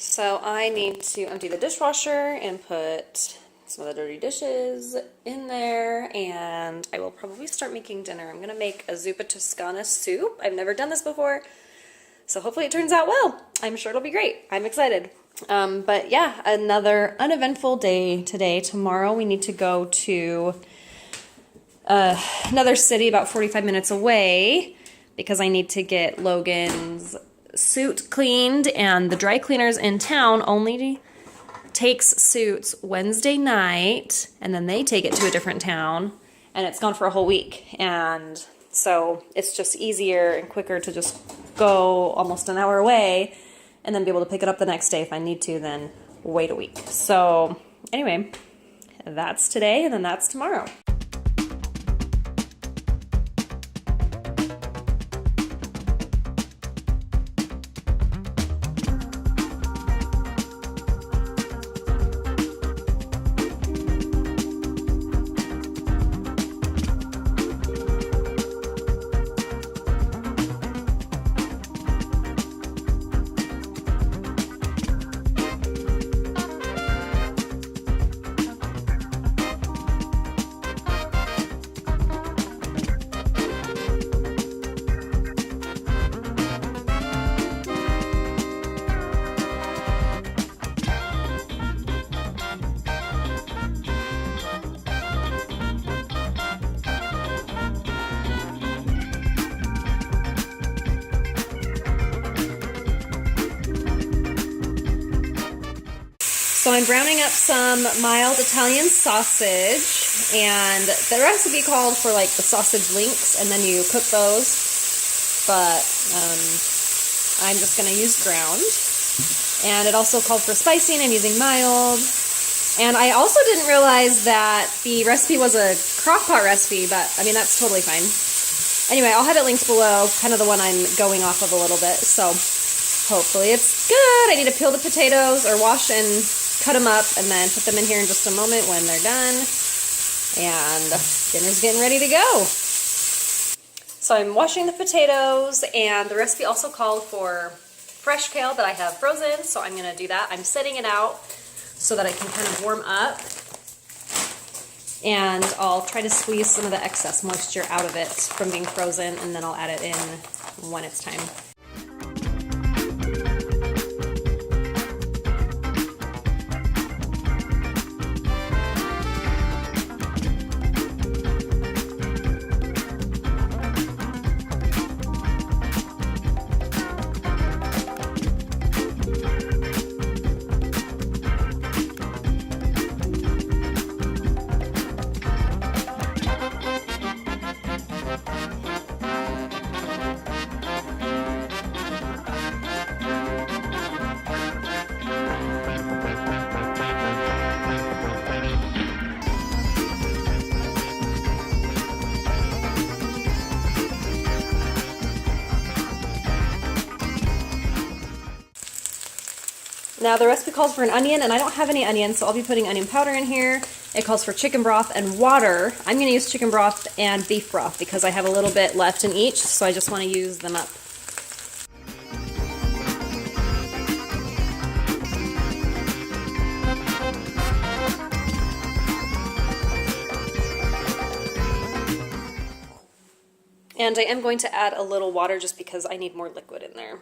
So I need to empty the dishwasher and put some of the dirty dishes in there, and I will probably start making dinner. I'm gonna make a Zuppa Tuscana soup. I've never done this before, so hopefully it turns out well. I'm sure it'll be great. I'm excited. But yeah, another uneventful day today. Tomorrow we need to go to another city about 45 minutes away because I need to get Logan's suit cleaned, and the dry cleaners in town only takes suits Wednesday night, and then they take it to a different town, and it's gone for a whole week. And so it's just easier and quicker to just go almost an hour away and then be able to pick it up the next day if I need to, than wait a week. So anyway, that's today, and then that's tomorrow. So I'm browning up some mild Italian sausage, and the recipe called for like the sausage links, and then you cook those, but I'm just going to use ground. And it also called for spicy, and I'm using mild. And I also didn't realize that the recipe was a crock pot recipe, but I mean, that's totally fine. Anyway, I'll have it linked below, kind of the one I'm going off of a little bit, so hopefully it's good. I need to peel the potatoes, or wash and cut them up, and then put them in here in just a moment when they're done. And dinner's getting ready to go. So I'm washing the potatoes, and the recipe also called for fresh kale that I have frozen, so I'm going to do that. I'm setting it out so that it can kind of warm up, and I'll try to squeeze some of the excess moisture out of it from being frozen, and then I'll add it in when it's time. Now the recipe calls for an onion, and I don't have any onions, so I'll be putting onion powder in here. It calls for chicken broth and water. I'm going to use chicken broth and beef broth because I have a little bit left in each, so I just want to use them up. And I am going to add a little water just because I need more liquid in there.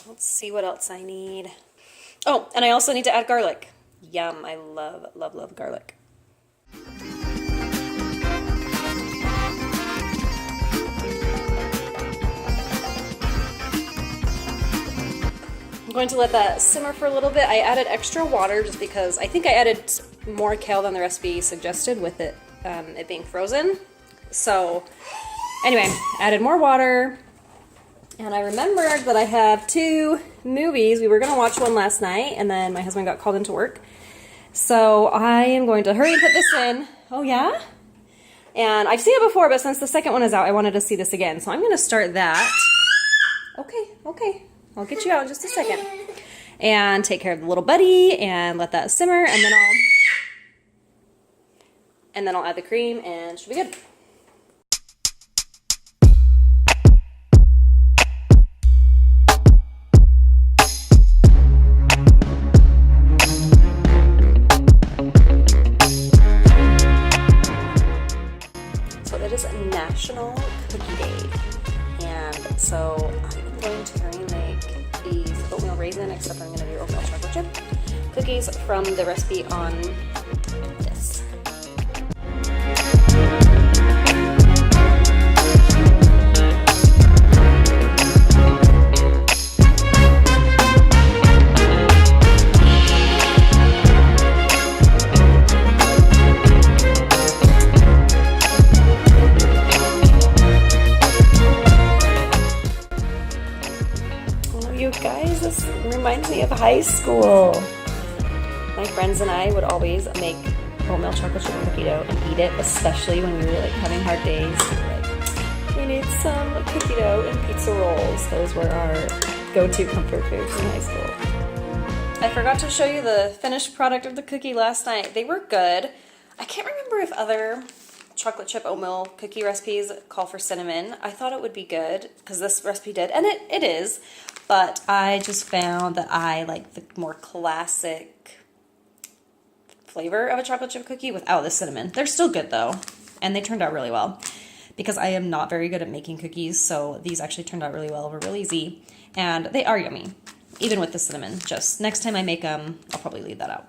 Let's see what else I need. Oh, and I also need to add garlic. Yum, I love, love, love garlic. I'm going to let that simmer for a little bit. I added extra water just because I think I added more kale than the recipe suggested with it, it being frozen. So anyway, added more water. And I remembered that I have 2 movies. We were going to watch one last night, and then my husband got called into work. So I am going to hurry and put this in. Oh, yeah? And I've seen it before, but since the second one is out, I wanted to see this again. So I'm going to start that. Okay. I'll get you out in just a second. And take care of the little buddy and let that simmer, and then I'll add the cream, and it should be good. it is National Cookie Day. And so I'm going to make these oatmeal raisin, except I'm going to do oatmeal chocolate chip cookies from the recipe on this. You guys, this reminds me of high school. My friends and I would always make oatmeal chocolate chip cookie dough and eat it, especially when we were like having hard days. Like, we need some cookie dough and pizza rolls. Those were our go-to comfort foods in high school. I forgot to show you the finished product of the cookie last night. They were good. I can't remember if other chocolate chip oatmeal cookie recipes call for cinnamon. I thought it would be good because this recipe did, and it is. But I just found that I like the more classic flavor of a chocolate chip cookie without the cinnamon. They're still good though, and they turned out really well. Because I am not very good at making cookies, so these actually turned out really well. Were really easy, and they are yummy, even with the cinnamon. Just next time I make them, I'll probably leave that out.